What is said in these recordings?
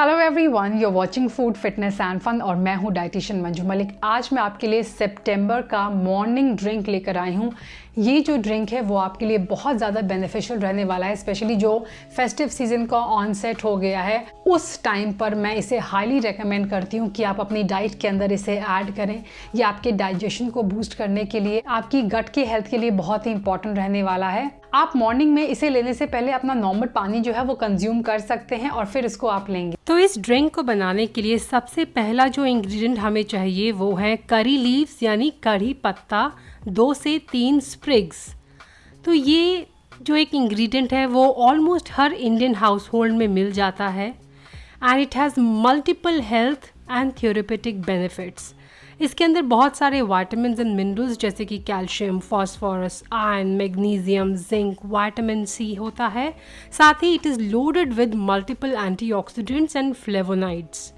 Hello everyone, you are watching Food Fitness and Fun और मैं हूं डाइटिशियन मंजू मलिक। आज मैं आपके लिए सितंबर का मॉर्निंग ड्रिंक लेकर आई हूं। ये जो ड्रिंक है वो आपके लिए बहुत ज़्यादा बेनिफिशियल रहने वाला है, स्पेशली जो फेस्टिव सीजन का ऑनसेट हो गया है उस टाइम पर मैं इसे हाईली रेकमेंड करती हूँ कि आप अपनी डाइट के अंदर इसे ऐड करें। ये आपके डाइजेशन को बूस्ट करने के लिए, आपकी गट की हेल्थ के लिए बहुत ही इंपॉर्टेंट रहने वाला है। आप मॉर्निंग में इसे लेने से पहले अपना नॉर्मल पानी जो है वो कंज्यूम कर सकते हैं और फिर इसको आप लेंगे। तो इस ड्रिंक को बनाने के लिए सबसे पहला जो इंग्रेडिएंट हमें चाहिए वो है करी लीव्स यानी कड़ी पत्ता, 2 से 3 स्प्रिग्स। तो ये जो एक इंग्रेडिएंट है वो ऑलमोस्ट हर इंडियन हाउस होल्ड में मिल जाता है and it has multiple health and therapeutic benefits. इसके अंदर बहुत सारे विटामिन्स एंड मिनरल्स जैसे कि calcium, phosphorus, iron, magnesium, zinc, vitamin C होता है। साथ ही it is loaded with multiple antioxidants and flavonoids.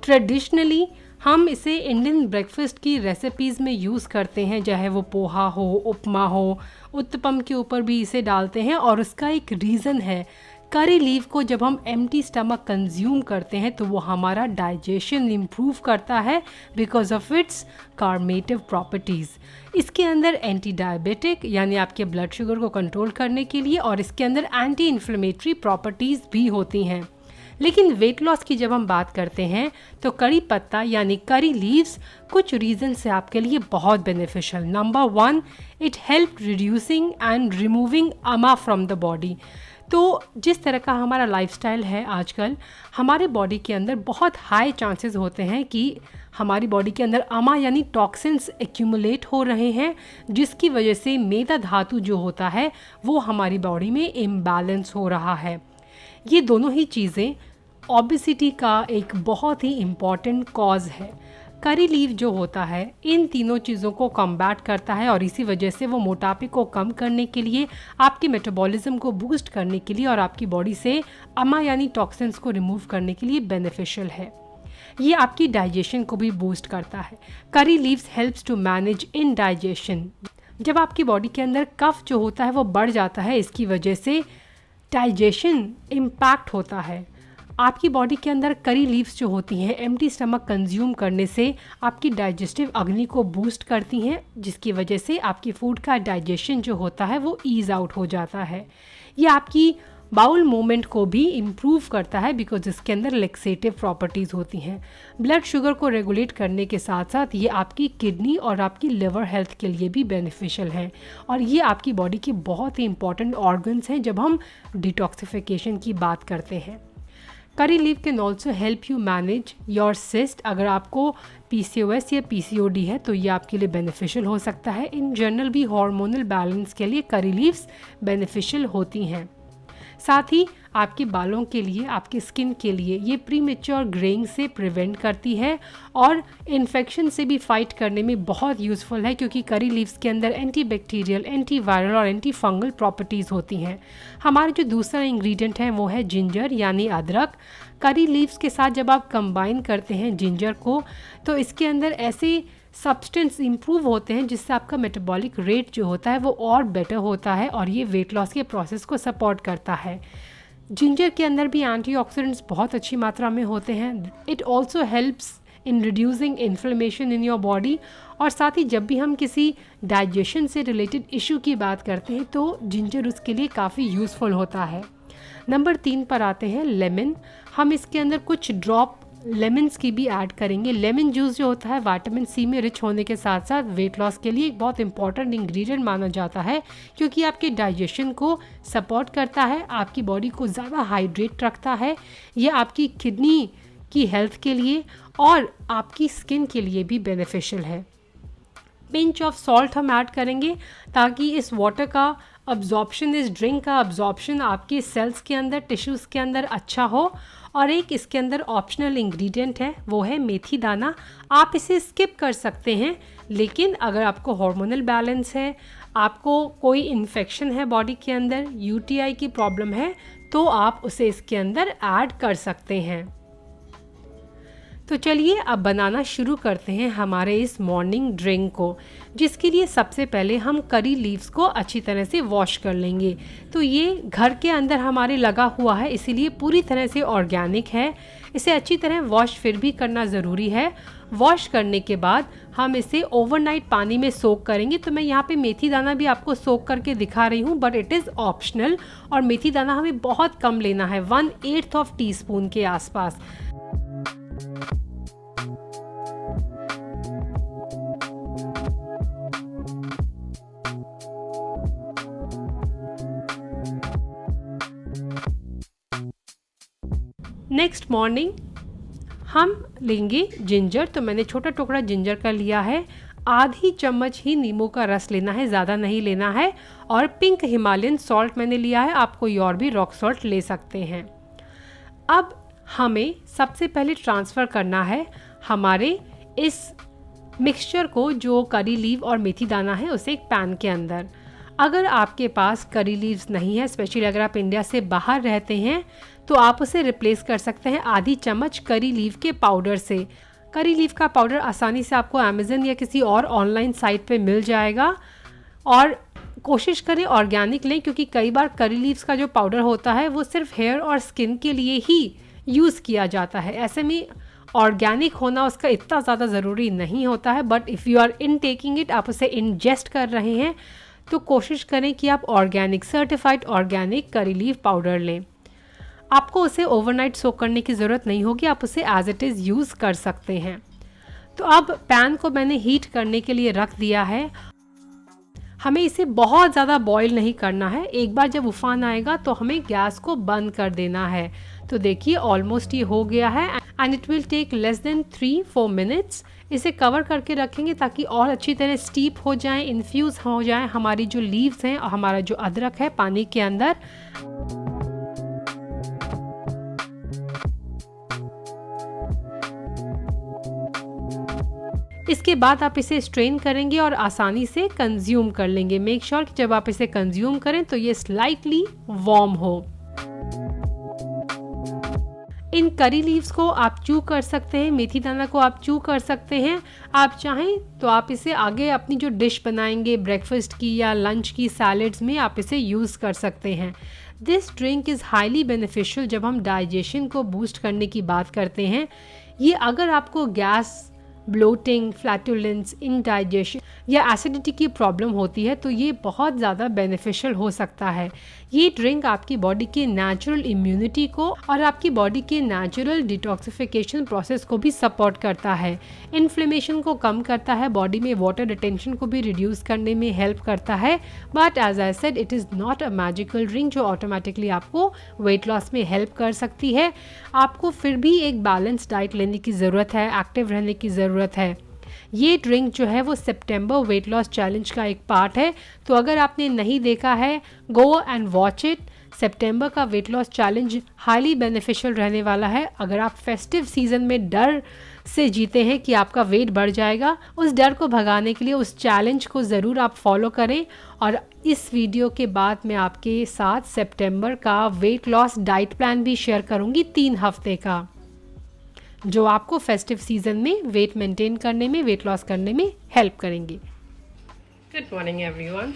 Traditionally हम इसे इंडियन ब्रेकफास्ट की रेसिपीज़ में यूज़ करते हैं, चाहे वो पोहा हो, उपमा हो, उत्तपम के ऊपर भी इसे डालते हैं। और उसका एक रीज़न है, करी लीव को जब हम एम्प्टी स्टमक कंज्यूम करते हैं तो वो हमारा डाइजेशन इम्प्रूव करता है बिकॉज ऑफ इट्स कार्मेटिव प्रॉपर्टीज़। इसके अंदर एंटी डायबिटिक यानी आपके ब्लड शुगर को कंट्रोल करने के लिए, और इसके अंदर एंटी इन्फ्लेमेटरी प्रॉपर्टीज़ भी होती हैं। लेकिन वेट लॉस की जब हम बात करते हैं तो कड़ी पत्ता यानी करी लीव्स कुछ रीज़न से आपके लिए बहुत beneficial. Number 1, it help reducing and removing अमा फ्रॉम द बॉडी। तो जिस तरह का हमारा लाइफस्टाइल है आजकल, हमारे बॉडी के अंदर बहुत हाई चांसेस होते हैं कि हमारी बॉडी के अंदर अमा यानी टॉक्सिन्स एक्यूमुलेट हो रहे हैं, जिसकी वजह से मेदा धातु जो होता है वो हमारी बॉडी में इम्बैलेंस हो रहा है। ये दोनों ही चीज़ें ओबेसिटी का एक बहुत ही इम्पॉर्टेंट कॉज है। करी लीव जो होता है इन तीनों चीज़ों को कॉम्बैट करता है और इसी वजह से वो मोटापे को कम करने के लिए, आपके मेटाबॉलिज्म को बूस्ट करने के लिए और आपकी बॉडी से अमा यानी टॉक्सिन्स को रिमूव करने के लिए बेनिफिशियल है। ये आपकी डाइजेशन को भी बूस्ट करता है। Curry leaves helps to manage in digestion. जब आपकी बॉडी के अंदर कफ जो होता है वो बढ़ जाता है, इसकी वजह से डाइजेशन इम्पैक्ट होता है। आपकी बॉडी के अंदर करी लीव्स जो होती हैं एम्प्टी स्टमक कंज्यूम करने से आपकी डाइजेस्टिव अग्नि को बूस्ट करती हैं, जिसकी वजह से आपकी फूड का डाइजेशन जो होता है वो ईज आउट हो जाता है। ये आपकी बाउल मूवमेंट को भी इम्प्रूव करता है बिकॉज इसके अंदर लेक्सेटिव प्रॉपर्टीज़ होती हैं। ब्लड शुगर को रेगुलेट करने के साथ साथ ये आपकी किडनी और आपकी लिवर हेल्थ के लिए भी बेनिफिशियल है। और ये आपकी बॉडी के बहुत ही इंपॉर्टेंट ऑर्गन्स हैं जब हम डिटॉक्सिफिकेशन की बात करते हैं। करी leave can also help you manage your cyst. अगर आपको PCOS या PCOD है तो ये आपके लिए बेनिफिशियल हो सकता है। इन जनरल भी हार्मोनल बैलेंस के लिए करी लीव्स बेनिफिशियल होती हैं। साथ ही आपके बालों के लिए, आपके स्किन के लिए ये प्रीमेच्योर ग्रेइंग से प्रिवेंट करती है और इन्फेक्शन से भी फाइट करने में बहुत यूज़फुल है, क्योंकि करी लीव्स के अंदर एंटी बैक्टीरियल, एंटी वायरल और एंटी फंगल प्रॉपर्टीज़ होती हैं। हमारा जो दूसरा इंग्रेडिएंट है वो है जिंजर यानी अदरक। करी लीव्स के साथ जब आप कंबाइन करते हैं जिंजर को तो इसके अंदर ऐसे सब्सटेंस इंप्रूव होते हैं जिससे आपका मेटाबॉलिक रेट जो होता है वो और बेटर होता है और ये वेट लॉस के प्रोसेस को सपोर्ट करता है। जिंजर के अंदर भी एंटीऑक्सीडेंट्स बहुत अच्छी मात्रा में होते हैं। It also helps in reducing inflammation in your body. और साथ ही जब भी हम किसी डाइजेशन से रिलेटेड इशू की बात करते हैं तो जिंजर उसके लिए काफ़ी यूज़फुल होता है। नंबर 3 पर आते हैं लेमन। हम इसके अंदर कुछ ड्रॉप लेमन्स की भी ऐड करेंगे। लेमन जूस जो होता है विटामिन सी में रिच होने के साथ साथ वेट लॉस के लिए एक बहुत इंपॉर्टेंट इंग्रेडिएंट माना जाता है, क्योंकि आपके डाइजेशन को सपोर्ट करता है, आपकी बॉडी को ज़्यादा हाइड्रेट रखता है। ये आपकी किडनी की हेल्थ के लिए और आपकी स्किन के लिए भी बेनिफिशियल है। पिंच ऑफ सॉल्ट हम ऐड करेंगे ताकि इस वाटर का अब्जॉर्प्शन, इस ड्रिंक का अब्जॉर्प्शन आपके सेल्स के अंदर, टिश्यूज़ के अंदर अच्छा हो। और एक इसके अंदर ऑप्शनल इंग्रेडिएंट है वो है मेथी दाना। आप इसे स्किप कर सकते हैं, लेकिन अगर आपको हार्मोनल बैलेंस है, आपको कोई इन्फेक्शन है बॉडी के अंदर, UTI की प्रॉब्लम है, तो आप उसे इसके अंदर ऐड कर सकते हैं। तो चलिए अब बनाना शुरू करते हैं हमारे इस मॉर्निंग ड्रिंक को, जिसके लिए सबसे पहले हम करी लीव्स को अच्छी तरह से वॉश कर लेंगे। तो ये घर के अंदर हमारे लगा हुआ है, इसीलिए पूरी तरह से ऑर्गेनिक है। इसे अच्छी तरह वॉश फिर भी करना ज़रूरी है। वॉश करने के बाद हम इसे ओवरनाइट पानी में सोक करेंगे। तो मैं यहाँ पे मेथी दाना भी आपको सोक करके दिखा रही हूँ, बट इट इज़ ऑप्शनल। और मेथी दाना हमें बहुत कम लेना है, 1/8 टीस्पून के आसपास। नेक्स्ट मॉर्निंग हम लेंगे जिंजर। तो मैंने छोटा टुकड़ा जिंजर का लिया है। आधी चम्मच ही नींबू का रस लेना है, ज़्यादा नहीं लेना है। और पिंक हिमालयन सॉल्ट मैंने लिया है, आप कोई और भी रॉक सॉल्ट ले सकते हैं। अब हमें सबसे पहले ट्रांसफ़र करना है हमारे इस मिक्सचर को, जो करी लीव और मेथी दाना है, उसे एक पैन के अंदर। अगर आपके पास करी लीव्स नहीं है, स्पेशली अगर आप इंडिया से बाहर रहते हैं, तो आप उसे रिप्लेस कर सकते हैं आधी चम्मच करी लीव के पाउडर से। करी लीव का पाउडर आसानी से आपको अमेज़न या किसी और ऑनलाइन साइट पे मिल जाएगा। और कोशिश करें ऑर्गेनिक लें, क्योंकि कई बार करी लीव्स का जो पाउडर होता है वो सिर्फ हेयर और स्किन के लिए ही यूज़ किया जाता है। ऐसे में ऑर्गेनिक होना उसका इतना ज़्यादा ज़रूरी नहीं होता है। But if you are in taking it, आप उसे इंजेस्ट कर रहे हैं, तो कोशिश करें कि आप ऑर्गेनिक, सर्टिफाइड ऑर्गेनिक करी लीव पाउडर लें। आपको उसे ओवरनाइट सोक करने की ज़रूरत नहीं होगी, आप उसे एज इट इज़ यूज़ कर सकते हैं। तो अब पैन को मैंने हीट करने के लिए रख दिया है। हमें इसे बहुत ज़्यादा बॉईल नहीं करना है। एक बार जब उफान आएगा तो हमें गैस को बंद कर देना है। तो देखिए ऑलमोस्ट ये हो गया है and it will take less than 3-4 minutes. इसे कवर करके रखेंगे ताकि और अच्छी तरह स्टीप हो जाए, इन्फ्यूज़ हो जाए हमारी जो लीव्स हैं और हमारा जो अदरक है पानी के अंदर। इसके बाद आप इसे स्ट्रेन करेंगे और आसानी से कंज्यूम कर लेंगे। मेक श्योर कि जब आप इसे कंज्यूम करें तो ये स्लाइटली वार्म हो। इन करी लीव्स को आप च्यू कर सकते हैं, मेथी दाना को आप च्यू कर सकते हैं। आप चाहें तो आप इसे आगे अपनी जो डिश बनाएंगे ब्रेकफास्ट की या लंच की, सैलेड्स में आप इसे यूज़ कर सकते हैं। This drink is highly beneficial जब हम डाइजेशन को बूस्ट करने की बात करते हैं। ये अगर आपको गैस, ब्लोटिंग, फ्लैटुलेंस, इंडाइजेशन या एसिडिटी की प्रॉब्लम होती है तो ये बहुत ज़्यादा बेनिफिशियल हो सकता है। ये ड्रिंक आपकी बॉडी के नेचुरल इम्यूनिटी को और आपकी बॉडी के नेचुरल डिटॉक्सिफिकेशन प्रोसेस को भी सपोर्ट करता है। इन्फ्लेमेशन को कम करता है, बॉडी में वाटर रिटेंशन को भी रिड्यूस करने में हेल्प करता है। But as I said, it is not a magical drink जो ऑटोमेटिकली आपको वेट लॉस में हेल्प कर सकती है। आपको फिर भी एक बैलेंस डाइट लेने की ज़रूरत है, एक्टिव रहने की ज़रूरत है। ये ड्रिंक जो है वो सितंबर वेट लॉस चैलेंज का एक पार्ट है। तो अगर आपने नहीं देखा है, गो एंड वॉच इट। सितंबर का weight loss challenge highly beneficial रहने वाला है। अगर आप फेस्टिव सीजन में डर से जीते हैं कि आपका वेट बढ़ जाएगा, उस डर को भगाने के लिए उस चैलेंज को ज़रूर आप फॉलो करें। और इस वीडियो के बाद मैं आपके साथ सितंबर का वेट लॉस डाइट प्लान भी शेयर करूँगी 3 हफ्ते का, जो आपको फेस्टिव सीजन में वेट मेंटेन करने में, वेट लॉस करने में हेल्प करेंगे। Good morning everyone.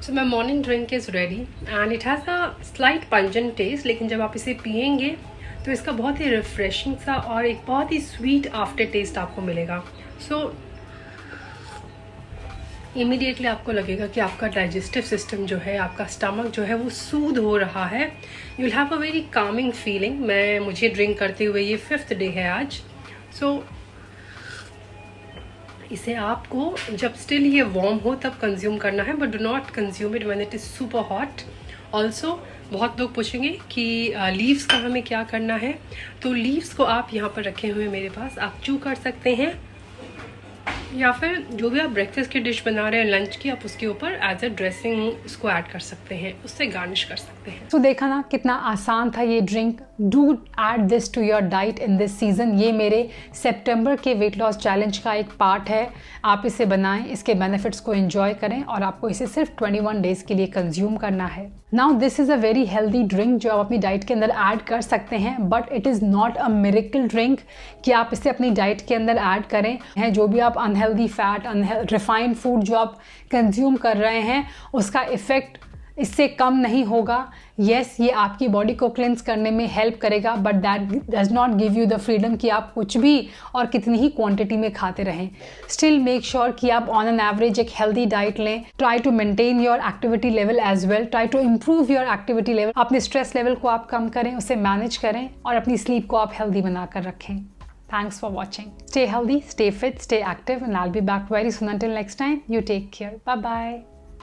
So my morning drink is ready and it has a slight pungent taste, लेकिन जब आप इसे पियेंगे तो इसका बहुत ही रिफ्रेशिंग सा और एक बहुत ही स्वीट आफ्टर टेस्ट आपको मिलेगा। सो इमीडिएटली आपको लगेगा कि आपका डाइजेस्टिव सिस्टम जो है, आपका स्टमक जो है वो सूद हो रहा है। You will have a very Kameng feeling. मुझे ड्रिंक करते हुए ये 5th डे है आज। सो इसे आपको जब स्टिल ये वार्म हो तब कंज्यूम करना है, but do not consume it when it is super hot. Also बहुत लोग पूछेंगे कि लीव्स का हमें क्या करना है। तो लीव्स को आप यहाँ पर रखे हुए मेरे पास, आप च्यू कर सकते हैं या फिर जो भी आप ब्रेकफास्ट की डिश बना रहे हैं लंच की, आप उसके ऊपर एज अ ड्रेसिंग इसको ऐड कर सकते हैं, उससे गार्निश कर सकते हैं। तो देखा ना कितना आसान था ये drink. Do add this to your diet in this season. ये मेरे सितंबर के वेट लॉस चैलेंज का एक पार्ट है। आप इसे बनाएं, इसके बेनिफिट्स को एंजॉय करें और आपको इसे सिर्फ 21 डेज़ के लिए कंज्यूम करना है। Now this is a very healthy drink जो आप अपनी डाइट के अंदर ऐड कर सकते हैं, but it is not a miracle drink कि आप इसे अपनी डाइट के अंदर ऐड करें। हैं जो भी आप अनहेल्दी फैट, रिफाइंड फूड जो आप कंज्यूम कर रहे हैं, उसका इफ़ेक्ट इससे कम नहीं होगा। येस, ये आपकी बॉडी को क्लेंस करने में हेल्प करेगा, but that does not give you the freedom कि आप कुछ भी और कितनी ही क्वांटिटी में खाते रहें। स्टिल मेक श्योर कि आप ऑन एन एवरेज एक हेल्दी डाइट लें। Try to maintain your activity level as well, try to improve your activity level. अपने स्ट्रेस लेवल को आप कम करें, उसे मैनेज करें और अपनी स्लीप को आप हेल्दी बनाकर रखें। Thanks for watching. Stay healthy, stay fit, stay active, and I'll be back very soon. Until next time, you take care. Bye-bye.